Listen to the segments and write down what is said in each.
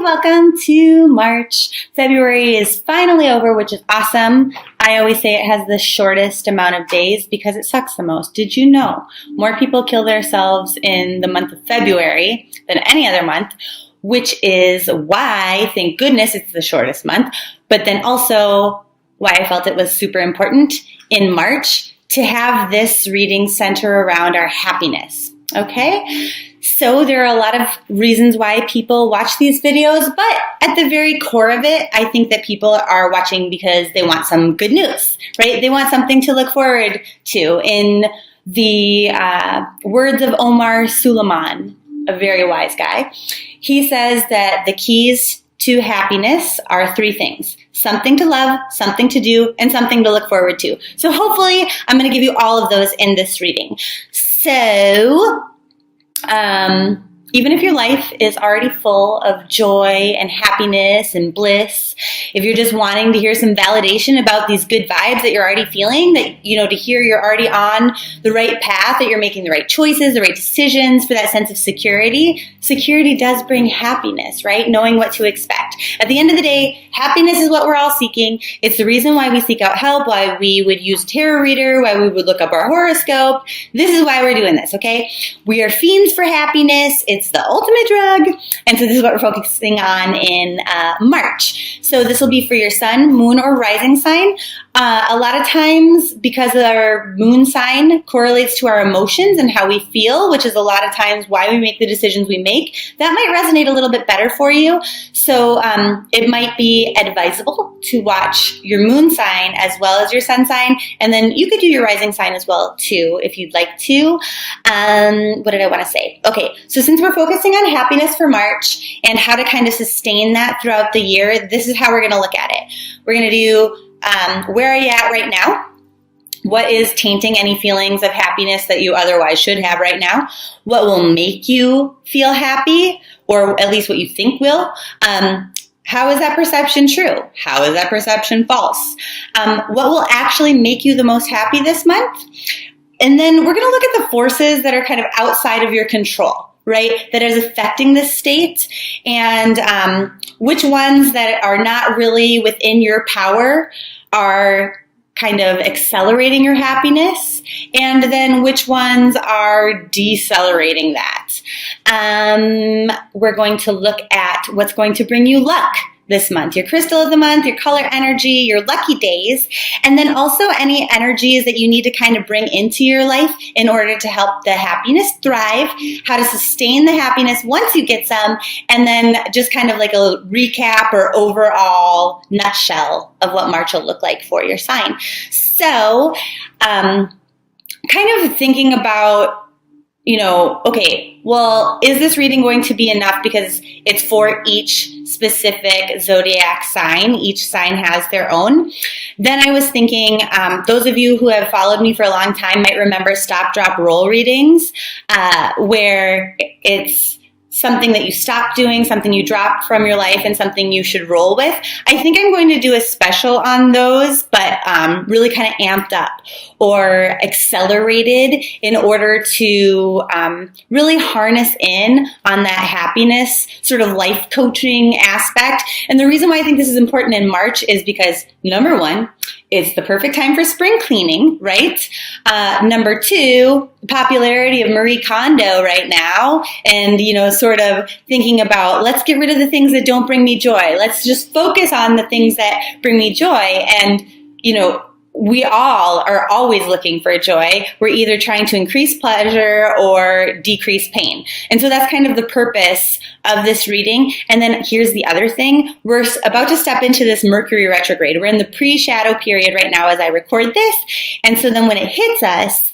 welcome to March. February is finally over, which is awesome. I always say it has the shortest amount of days because it sucks the most. Did you know more people kill themselves in the month of February than any other month, which is why, thank goodness, it's the shortest month, but then also why I felt it was super important in March to have this reading center around our happiness, okay? So there are a lot of reasons why people watch these videos, but at the very core of it, I think that people are watching because they want some good news, right? They want something to look forward to. In the words of Omar Suleiman, a very wise guy, he says that the keys to happiness are three things: something to love, something to do, and something to look forward to. So hopefully I'm going to give you all of those in this reading. So even if your life is already full of joy and happiness and bliss, if you're just wanting to hear some validation about these good vibes that you're already feeling, that, you know, to hear you're already on the right path, that you're making the right choices, the right decisions, for that sense of security, security does bring happiness, right? Knowing what to expect. At the end of the day, happiness is what we're all seeking. It's the reason why we seek out help, why we would use a tarot reader, why we would look up our horoscope. This is why we're doing this, okay? We are fiends for happiness. It's the ultimate drug. And so this is what we're focusing on in March. So this will be for your sun, moon, or rising sign. A lot of times, because our moon sign correlates to our emotions and how we feel, which is a lot of times why we make the decisions we make, that might resonate a little bit better for you. So it might be advisable to watch your moon sign as well as your sun sign, and then you could do your rising sign as well too if you'd like to. What did I want to say? Okay, so since we're focusing on happiness for March and how to kind of sustain that throughout the year, this is how we're going to look at it. We're going to do where are you at right now? What is tainting any feelings of happiness that you otherwise should have right now? What will make you feel happy, or at least what you think will? How is that perception true? How is that perception false? What will actually make you the most happy this month? And then we're going to look at the forces that are kind of outside of your control, right, that is affecting this state, and which ones that are not really within your power are kind of accelerating your happiness, and then which ones are decelerating that. We're going to look at what's going to bring you luck this month, your crystal of the month, your color energy, your lucky days, and then also any energies that you need to kind of bring into your life in order to help the happiness thrive, how to sustain the happiness once you get some, and then just kind of like a recap or overall nutshell of what March will look like for your sign. So, kind of thinking about, you know, okay, well, is this reading going to be enough because it's for each specific zodiac sign? Each sign has their own. Then I was thinking, those of you who have followed me for a long time might remember stop, drop, roll readings, where it's something that you stop doing, something you drop from your life, and something you should roll with. I think I'm going to do a special on those, but really kind of amped up or accelerated in order to really harness in on that happiness sort of life coaching aspect. And the reason why I think this is important in March is because, number one, it's the perfect time for spring cleaning, right? Number two, the popularity of Marie Kondo right now, and, you know, sort of thinking about, let's get rid of the things that don't bring me joy. Let's just focus on the things that bring me joy. And, you know, we all are always looking for joy. We're either trying to increase pleasure or decrease pain. And so that's kind of the purpose of this reading. And then here's the other thing. We're about to step into this Mercury retrograde. We're in the pre-shadow period right now as I record this. And so then when it hits us,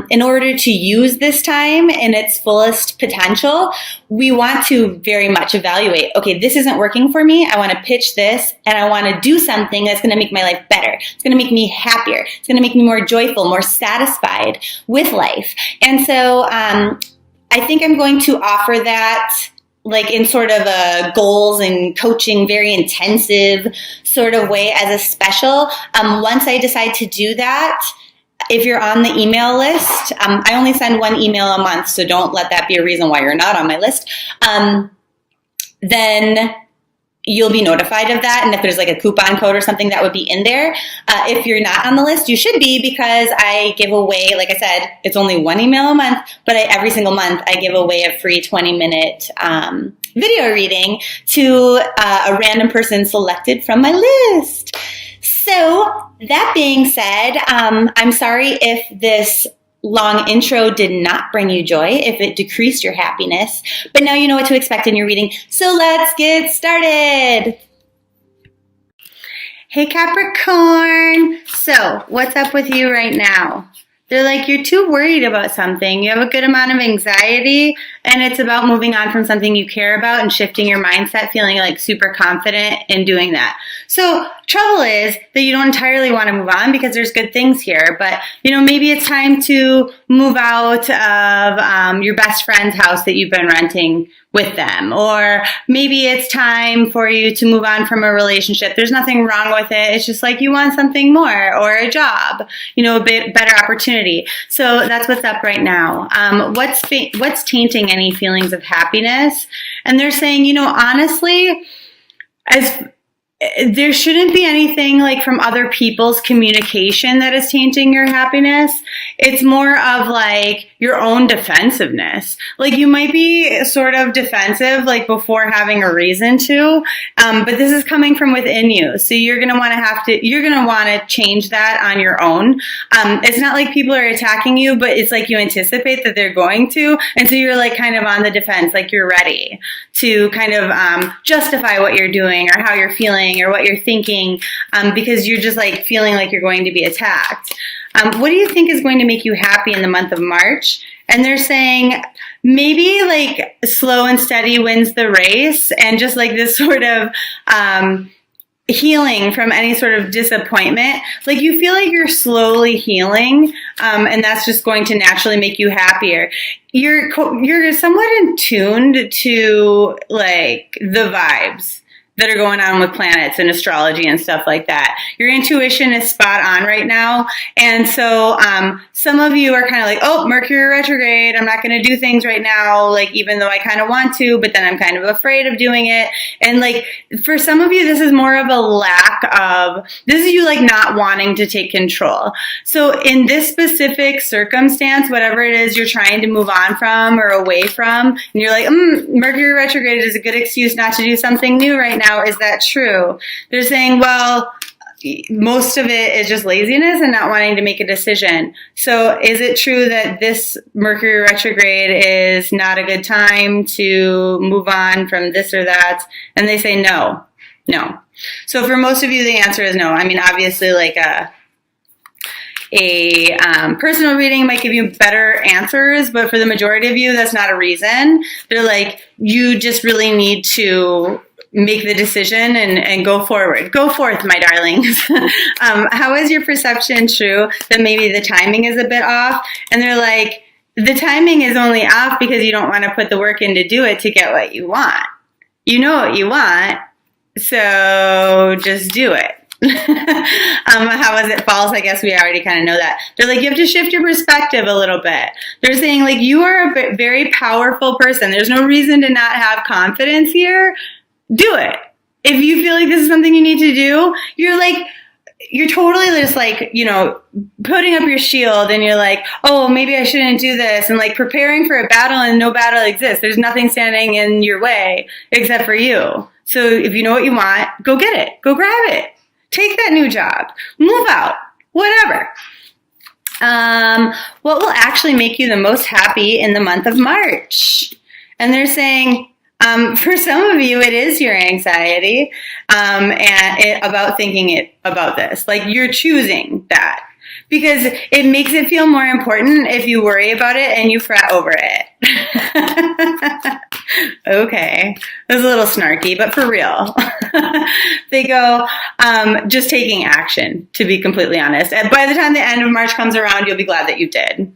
in order to use this time in its fullest potential, we want to very much evaluate, okay, this isn't working for me. I want to pitch this, and I want to do something that's going to make my life better. It's going to make me happier. It's going to make me more joyful, more satisfied with life. And so I think I'm going to offer that like in sort of a goals and coaching, very intensive sort of way as a special. Once I decide to do that, if you're on the email list, I only send one email a month, so don't let that be a reason why you're not on my list. then you'll be notified of that. And if there's like a coupon code or something, that would be in there. If you're not on the list, you should be, because I give away, like I said, it's only one email a month, but every single month I give away a free 20-minute video reading to a random person selected from my list. So that being said, I'm sorry if this long intro did not bring you joy, if it decreased your happiness, but now you know what to expect in your reading. So let's get started. Hey Capricorn. So what's up with you right now? They're like, you're too worried about something. You have a good amount of anxiety, and it's about moving on from something you care about and shifting your mindset, feeling like super confident in doing that. So trouble is that you don't entirely want to move on, because there's good things here, but maybe it's time to move out of your best friend's house that you've been renting with them, or maybe it's time for you to move on from a relationship. There's nothing wrong with it. It's just like you want something more, or a job, a bit better opportunity. So that's what's up right now. What's tainting any feelings of happiness? And they're saying, honestly, there shouldn't be anything like from other people's communication that is tainting your happiness. It's more of like your own defensive-ness. Like you might be sort of defensive like before having a reason to, but this is coming from within you. So you're going to want to change that on your own. It's not like people are attacking you, but it's like you anticipate that they're going to. And so you're like kind of on the defense, like you're ready to kind of justify what you're doing or how you're feeling or what you're thinking, because you're just like feeling like you're going to be attacked. What do you think is going to make you happy in the month of March? And they're saying maybe like slow and steady wins the race, and just like this sort of healing from any sort of disappointment. Like you feel like you're slowly healing, and that's just going to naturally make you happier. You're somewhat in tuned to like the vibes that are going on with planets and astrology and stuff like that. Your intuition is spot on right now. And so some of you are kind of like, oh, Mercury retrograde, I'm not going to do things right now, like even though I kind of want to, but then I'm kind of afraid of doing it. And like for some of you, this is more of this is you like not wanting to take control. So in this specific circumstance, whatever it is you're trying to move on from or away from, and you're like, Mercury retrograde is a good excuse not to do something new right now. Is that true? They're saying, well, most of it is just laziness and not wanting to make a decision. So is it true that this Mercury retrograde is not a good time to move on from this or that? And they say no. So for most of you, the answer is no. I mean, obviously, like a personal reading might give you better answers, but for the majority of you, that's not a reason. They're like, you just really need to make the decision and go forward. Go forth, my darlings. How is your perception true that maybe the timing is a bit off? And they're like, the timing is only off because you don't want to put the work in to do it to get what you want. You know what you want, so just do it. How is it false? I guess we already kind of know that. They're like, you have to shift your perspective a little bit. They're saying like, you are a very powerful person. There's no reason to not have confidence here. Do it. If you feel like this is something you need to do, you're totally just like, putting up your shield, and you're like, oh, maybe I shouldn't do this, and like preparing for a battle, and no battle exists. There's nothing standing in your way except for you. So if you know what you want, go get it. Go grab it. Take that new job. Move out. Whatever. What will actually make you the most happy in the month of March? And they're saying, for some of you, it is your anxiety about thinking about this. Like you're choosing that because it makes it feel more important if you worry about it and you fret over it. Okay, it was a little snarky, but for real. They go, just taking action, to be completely honest. And by the time the end of March comes around, you'll be glad that you did.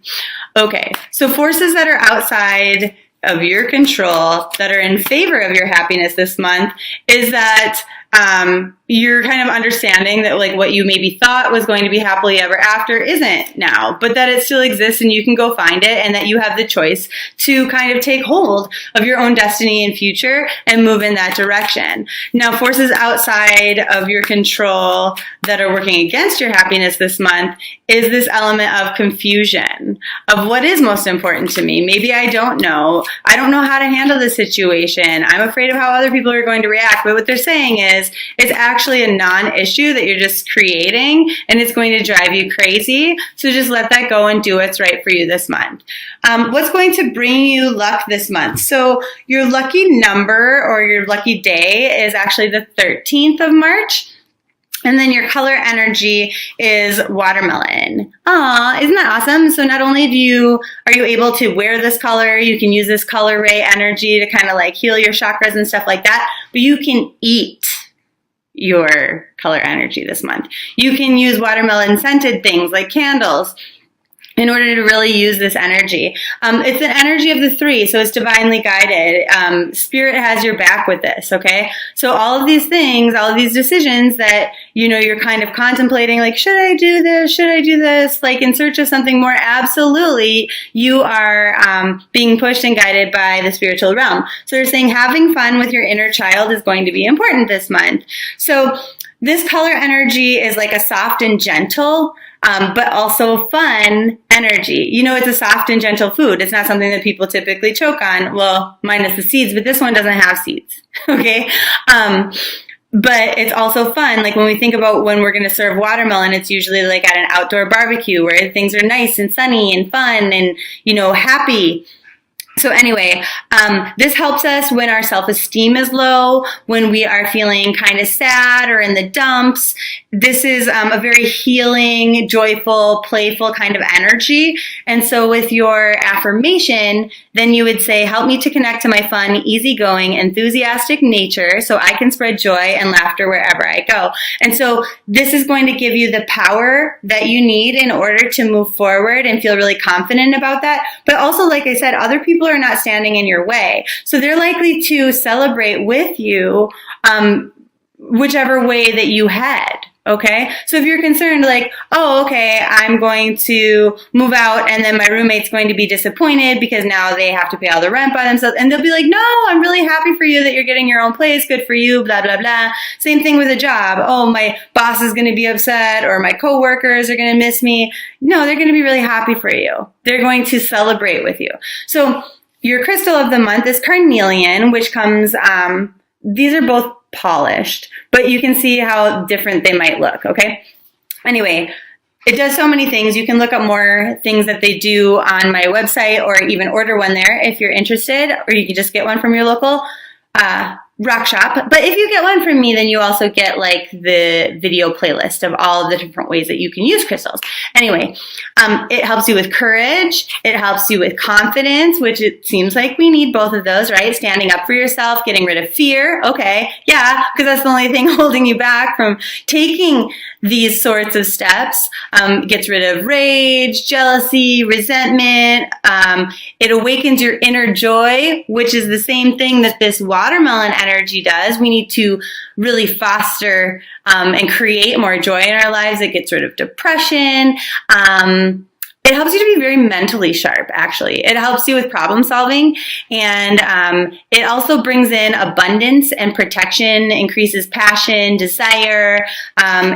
Okay, so forces that are outside of your control that are in favor of your happiness this month is that you're kind of understanding that like what you maybe thought was going to be happily ever after isn't now, but that it still exists and you can go find it, and that you have the choice to kind of take hold of your own destiny and future and move in that direction. Now, forces outside of your control that are working against your happiness this month is this element of confusion of what is most important to me. Maybe I don't know. I don't know how to handle the situation. I'm afraid of how other people are going to react. But what they're saying is it's actually a non-issue that you're just creating, and it's going to drive you crazy. So just let that go and do what's right for you this month. What's going to bring you luck this month? So your lucky number or your lucky day is actually the 13th of March. And then your color energy is watermelon. Aw, isn't that awesome? So not only are you able to wear this color, you can use this color ray energy to kind of like heal your chakras and stuff like that, but you can eat your color energy this month. You can use watermelon scented things like candles in order to really use this energy. It's an energy of the 3, so it's divinely guided. Spirit has your back with this, okay? So all of these things, all of these decisions that, you're kind of contemplating, like, should I do this? Should I do this? Like, in search of something more, absolutely, you are being pushed and guided by the spiritual realm. So they're saying having fun with your inner child is going to be important this month. So this color energy is like a soft and gentle, but also fun energy. It's a soft and gentle food. It's not something that people typically choke on. Well, minus the seeds, but this one doesn't have seeds. Okay. But it's also fun. Like when we think about when we're going to serve watermelon, it's usually like at an outdoor barbecue where things are nice and sunny and fun and, happy. So anyway, this helps us when our self-esteem is low, when we are feeling kind of sad or in the dumps. This is a very healing, joyful, playful kind of energy. And so with your affirmation, then you would say, help me to connect to my fun, easygoing, enthusiastic nature so I can spread joy and laughter wherever I go. And so this is going to give you the power that you need in order to move forward and feel really confident about that. But also, like I said, other people are not standing in your way. So they're likely to celebrate with you whichever way that you head. Okay. So if you're concerned like, oh, okay, I'm going to move out and then my roommate's going to be disappointed because now they have to pay all the rent by themselves. And they'll be like, no, I'm really happy for you that you're getting your own place. Good for you, blah, blah, blah. Same thing with a job. Oh, my boss is going to be upset or my coworkers are going to miss me. No, they're going to be really happy for you. They're going to celebrate with you. So your crystal of the month is carnelian, which comes, these are both polished, but you can see how different they might look, okay? Anyway, it does so many things. You can look up more things that they do on my website or even order one there if you're interested, or you can just get one from your local rock shop. But if you get one from me, then you also get like the video playlist of all of the different ways that you can use crystals. Anyway, it helps you with courage. It helps you with confidence, which it seems like we need both of those, right? Standing up for yourself, getting rid of fear. Okay. Yeah. Because that's the only thing holding you back from taking these sorts of steps. Gets rid of rage, jealousy, resentment. It awakens your inner joy, which is the same thing that this watermelon energy does. We need to really foster and create more joy in our lives. It gets rid of depression. It helps you to be very mentally sharp, actually. It helps you with problem solving, and it also brings in abundance and protection, increases passion, desire,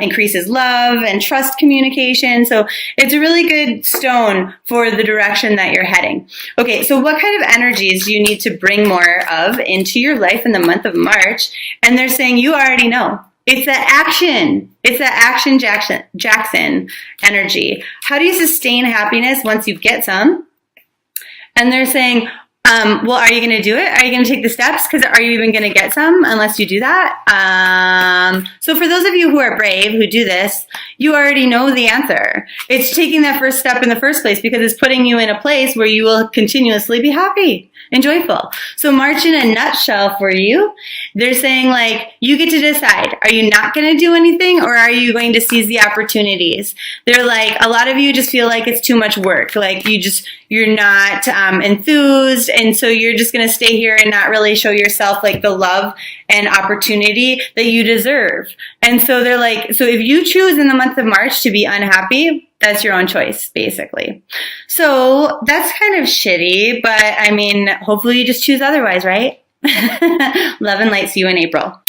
increases love and trust communication. So it's a really good stone for the direction that you're heading. Okay, so what kind of energies do you need to bring more of into your life in the month of March? And they're saying you already know. It's that action. It's that action Jackson energy. How do you sustain happiness once you get some? And they're saying, well, are you going to do it? Are you going to take the steps? Because are you even going to get some unless you do that? So for those of you who are brave, who do this, you already know the answer. It's taking that first step in the first place because it's putting you in a place where you will continuously be happy and joyful. So March in a nutshell for you, they're saying like, you get to decide, are you not going to do anything or are you going to seize the opportunities? They're like, a lot of you just feel like it's too much work. Like you're not enthused And so you're just going to stay here and not really show yourself like the love and opportunity that you deserve. And so they're like, so if you choose in the month of March to be unhappy, that's your own choice, basically. So that's kind of shitty, but I mean, hopefully you just choose otherwise, right? Love and light. See you in April.